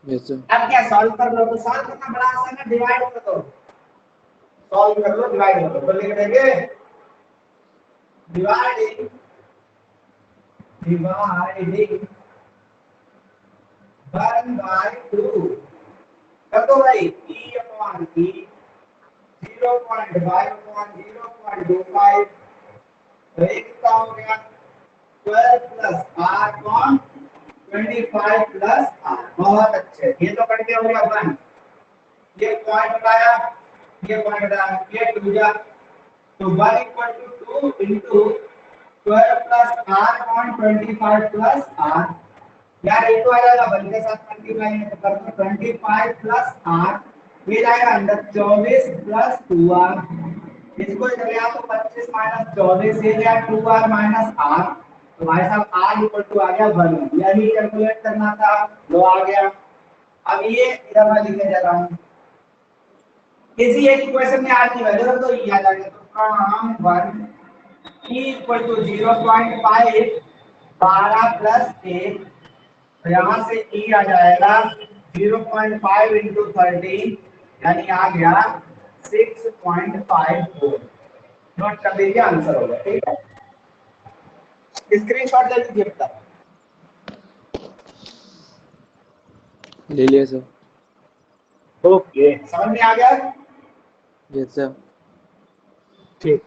Yes, sir. अब क्या सॉल्व कर लो, तो सॉल्व करना बड़ा आसान है, डिवाइड कर दो, सॉल्व कर लो, डिवाइड कर दो, तो लिख देंगे डिवाइडिंग डिवाइडिंग 1/2 कर दो भाई, E अपॉन E 0.5 अपॉन 0.25, तो ये कितना हो गया 12 plus R upon 25 plus R। बहुत अच्छे, ये तो कट गया, हो गया 1, ये पॉइंट हटाया, ये पॉइंट हटाया, ये 2 जा, तो 1 equal to 2 into 12 plus R upon 25 plus R। यार ये तो आ जाएगा 1 के साथ मल्टीप्लाई है, तो कर दो 25 प्लस R, ये जाएगा अंदर 24 प्लस 2R। इसको इधर ले आओ तो 25 माइनस 24, ये गया 2R माइनस R, तो भाई साहब R इक्वल टू आ गया 1। यही कैलकुलेट करना था, लो आ गया। अब ये इधर मैं लिखने जा रहा हूँ, किसी एक इक्वेशन में R की वैल्यू रख दो, ये आ जाएगा, तो from 1 E equal to 0.5 12 plus 1, तो यहाँ से E आ जाएगा 0.5 इंटू 13, यानी आ गया 6.54। नोट कर लीजिए, आंसर होगा, ठीक है। स्क्रीनशॉट ले लीजिए बेटा। ले लिया सर। ओके, समझ में आ गया, Yes, sir. ठीक।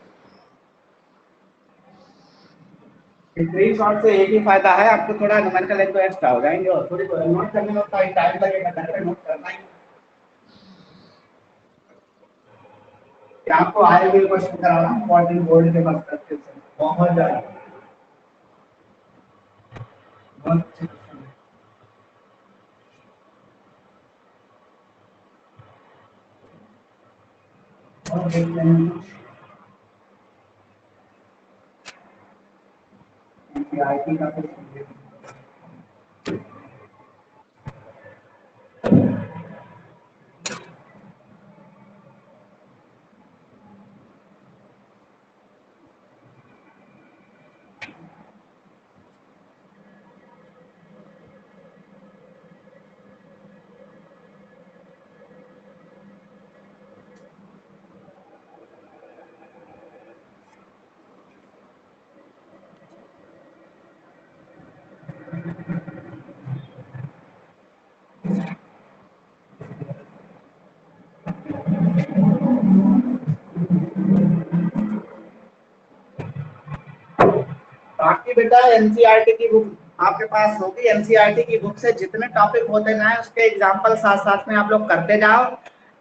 स्क्रीनशॉट से एक ही फायदा है, आपको थोड़ा न्यूमेरिकल एक तो एक्स्ट्रा हो जाएंगे, और थोड़ी नोट करने में टाइम लगेगा, घर पे नोट करना ही। आपको आए हुए क्वेश्चन कराना इंपॉर्टेंट बोर्ड के पर्सपेक्टिव से, बहुत ज्यादा बहुत अच्छे क्वेश्चन है। और देखते हैं आईटी का क्वेश्चन। बाकी बेटा एनसीईआरटी की बुक आपके पास होगी, एनसीईआरटी की बुक से जितने टॉपिक होते जाए उसके एग्जांपल साथ साथ में आप लोग करते जाओ।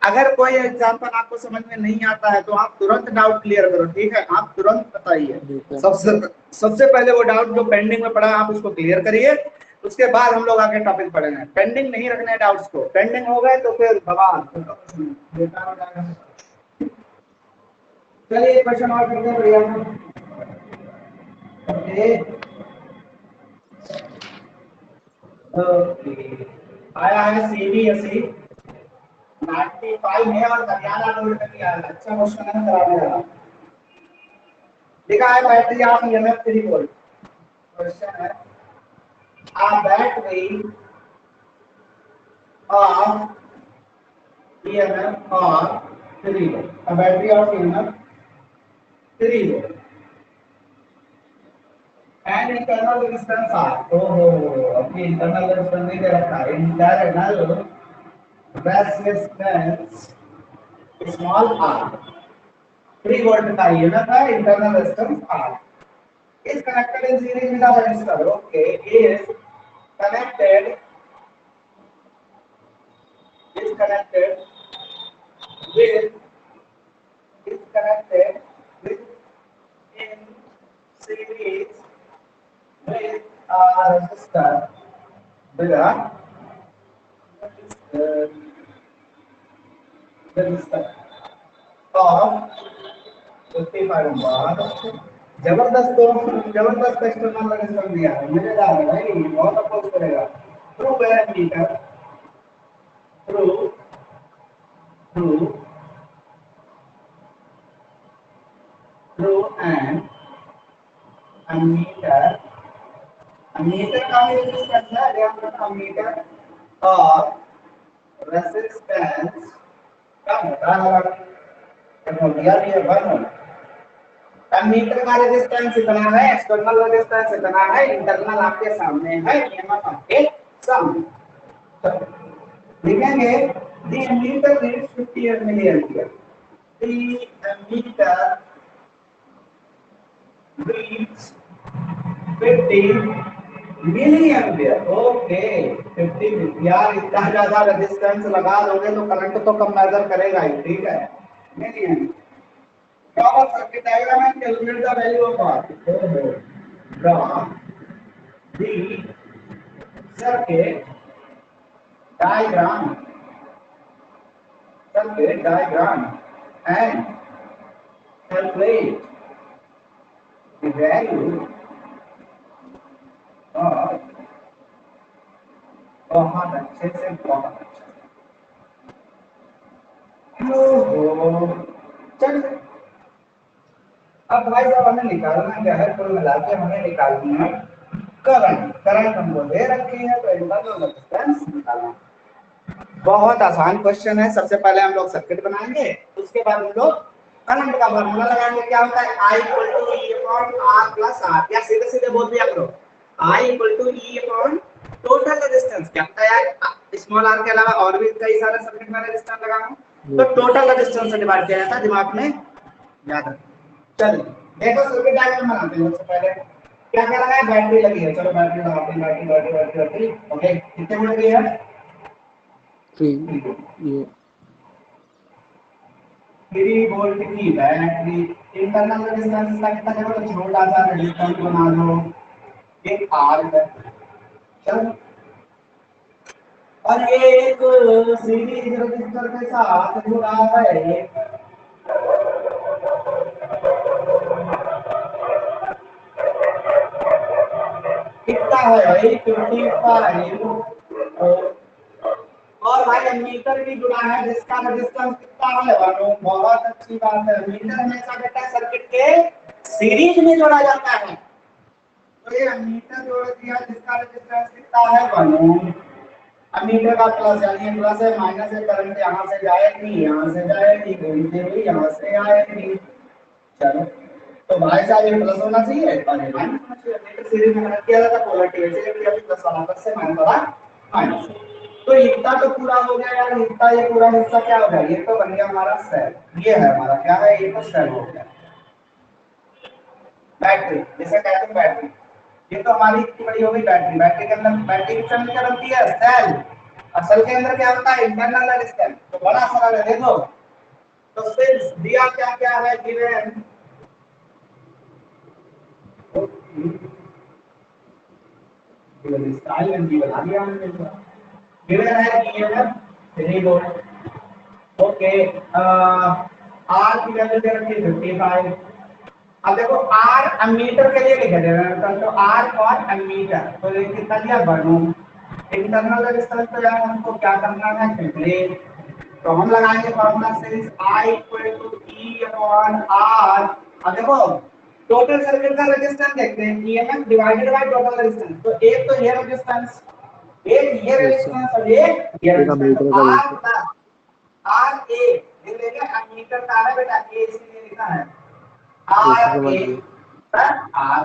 अगर कोई एग्जांपल आपको समझ में नहीं आता है तो आप तुरंत डाउट क्लियर करो, ठीक है, आप तुरंत बताइए। Yes, sir. सबसे पहले वो डाउट जो पेंडिंग में पड़ा है आप उसको क्लियर करिए, उसके बाद हम लोग आगे टॉपिक पढ़ेंगे। पेंडिंग नहीं रखने डाउट्स को, पेंडिंग हो गए तो फिर बवाल बेकार हो जाएगा। चलिए क्वेश्चन और करते हैं भैया। ओके, आया है सीबीएसई 95 है और हरियाणा बोर्ड का भी आया है। अच्छा क्वेश्चन है, कराने वाला लिखा है battery of EMF 3 volt. Question है a battery of EMF of 3 volt, a battery of EMF 3 volt and internal resistance R। ओहो, अपनी इंटरनल रेजिस्टेंस नहीं दे रखा है, internal resistance small r 3 volt का ईएमएफ है, internal resistance R is connected in series with a resistor। Okay, connected is connected with is connected with in series with a resistor with a resistor of 55 ohm। जबरदस्त एक्सटर्नल रेजिस्टेंस दिया है, मजेदार है भाई, बहुत अपोज करेगा। Through parameter through through through and ammeter ammeter का भी रेजिस्टेंस है, ammeter और रेजिस्टेंस का होता है दिया भी है वन। एमीटर का रेजिस्टेंस इतना है, एक्सटर्नल रेजिस्टेंस इतना है, इंटरनल आपके सामने है, ईएमएफ आपके सामने। लिखेंगे the ammeter reads 50 milliampere. The ammeter reads 50 milliampere. Okay 50 यार, इतना ज्यादा रेजिस्टेंस लगा दोगे तो करंट तो कम मेजर करेगा ही, ठीक है। Milliampere draw a circuit diagram and calculate the value of R। Draw the circuit diagram and calculate the value of। बहुत अच्छे से, बहुत अच्छे। चलिए अब भाई साहब हमें निकालना क्या है, कुल मिला के हमें निकालनी है करंट। करंट हमको दे रखी है तो इंटरनल रेजिस्टेंस निकालना। बहुत आसान क्वेश्चन है। सबसे पहले हम लोग सर्किट बनाएंगे, उसके बाद हम लोग करंट का फार्मूला लगाएंगे। क्या होता है I = E upon R plus R, या सीधे सीधे बोल दिया करो I = E upon total resistance. क्या होता है यार, स्मॉल r के अलावा और भी कई सारे सर्किट में रेजिस्टेंस लगाऊं तो टोटल रेजिस्टेंस से डिवाइड किया जाता है, दिमाग में याद रखो। चलिए देखो सर्किट डायग्राम बनाते हैं। सबसे पहले क्या क्या लगा है, बैटरी लगी है, चलो बैटरी लगाते हैं। बैटरी ओके, कितने वोल्ट की है, 3 वोल्ट की बैटरी। इंटरनल रेजिस्टेंस इसका कितना है, तो छोटा सा रेजिस्टेंस बना लो, एक आर है। चलो और ये एक सीरीज रजिस्टर के साथ जुड़ा है। कितना है भाई 55। और भाई एमीटर भी जुड़ा है जिसका रेजिस्टेंस कितना है 1 ओम। बहुत अच्छी बात है, एमीटर हमेशा बेटा सर्किट के सीरीज में जोड़ा जाता है। तो ये एमीटर जोड़ दिया जिसका रेजिस्टेंस कितना है 1 ओम। एमीटर का प्लस यानी प्लस है, माइनस है, करंट यहां से जाएगी, यहां से जाएगी, घूमती हुई यहां से आएगी। चलो तो भाई साहब ये प्लस होना चाहिए और ये माइनस होना चाहिए। एमीटर सीरीज में कनेक्ट किया था, पोलैरिटी से किया प्लस वाला प्लस से, माइनस वाला माइनस। तो इतना तो पूरा हो गया यार, इतना ये पूरा हिस्सा क्या हो गया, ये तो बन गया हमारा सेल। ये है हमारा क्या है, ये तो सेल हो गया। बैटरी जैसे कहते हैं बैटरी, ये तो हमारी इतनी बड़ी हो गई बैटरी। बैटरी के अंदर, बैटरी किस अंदर क्या बनती है, सेल। और सेल के अंदर क्या होता है, इंटरनल रेजिस्टेंस। तो बड़ा सरल है देखो। तो सिर्फ दिया क्या क्या है, given given style and given आ गया हमने। गिवन है ईएमएफ 3 वोल्ट। ओके आर की वैल्यू दे रखी है 55। अब देखो आर एमीटर के लिए लिखा जाएगा, तो आर फॉर एमीटर तो ये कितना दिया 1 ओम। इंटरनल रेजिस्टेंस तो यार हमको क्या करना है, कैलकुलेट। तो हम लगाएंगे formula since I = E upon R। अब देखो टोटल सर्किट का रेजिस्टेंस देखते हैं, EMF divided by total resistance. तो एक तो ये रेजिस्टेंस, एक ये रेजिस्टेंस और एक ये resistance. R plus R A, ये लेके एमीटर का है बेटा, ए इसलिए लिखा है आर ए प्लस आर।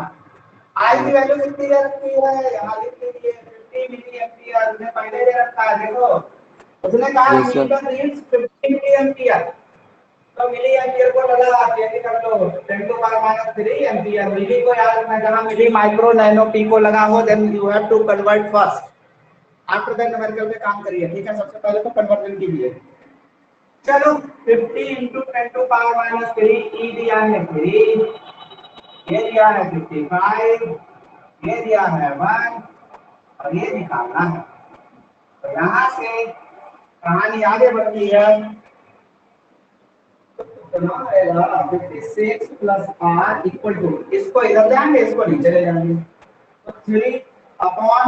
आई की वैल्यू कितनी दे रखी है, यहां लिख लीजिए 50 मिली एंपियर। उसने पहले दे रखा है, देखो उसने कहा एमीटर रीड्स 50 मिली एंपियर। तो मिली एंपियर को लगा चेंज कर दो, 10 टू पावर -3 एंपियर। मिली को याद रखना, जहां मिली माइक्रो नैनो पिको लगा हो, then you have to convert first, after that numerical में काम करिए, ठीक है। सबसे पहले तो कन्वर्जन कीजिए। चलो 50 इंटू 10 टू पावर माइनस 3, ई दिया है 3, ये दिया है 55, ये दिया है 1 और ये निकालना है। तो यहाँ से कहानी आगे बढ़ती है। कितना आएगा 56 प्लस आर इक्वल टू, इसको इधर जाएंगे इसको नीचे ले जाएंगे, तो 3 अपॉन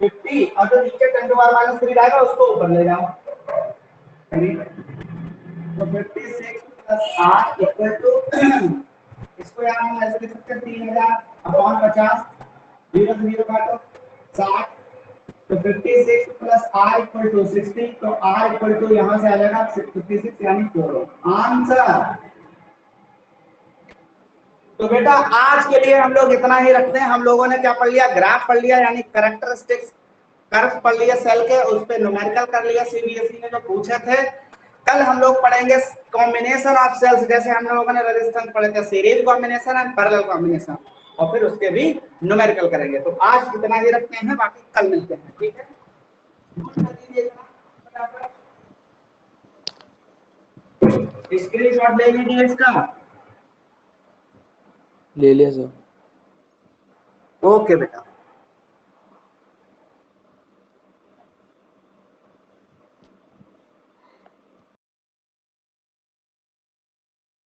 50 और जो नीचे 10 टू पावर माइनस 3 आएगा उसको ऊपर ले जाओ। तो 56 प्लस आर इक्वल टू, इसको यहाँ हम ऐसे लिख सकते हैं 3000 अपॉन 50, 0 से 0 काटो 60, तो 56 प्लस आर इक्वल टू 60, तो आर इक्वल टू यहाँ से आ जाएगा 56 यानी 4 आंसर। तो बेटा आज के लिए हम लोग इतना ही रखते हैं। हम लोगों ने क्या पढ़ लिया, ग्राफ पढ़ लिया यानी कैरेक्टरिस्टिक्स कर्व पढ़ लिया सेल के, उस पे न्यूमेरिकल कर लिया सीबीएसई ने जो पूछे थे। कल हम लोग पढ़ेंगे कॉम्बिनेशन ऑफ सेल्स, जैसे हम लोगों ने रेजिस्टेंस पढ़े थे, series combination and parallel combination, और फिर उसके भी न्यूमेरिकल करेंगे। तो आज इतना ही रखते हैं, बाकी कल मिलते हैं, ठीक है। स्क्रीनशॉट ले लीजिए इसका। ले लिया सर। ओके बेटा।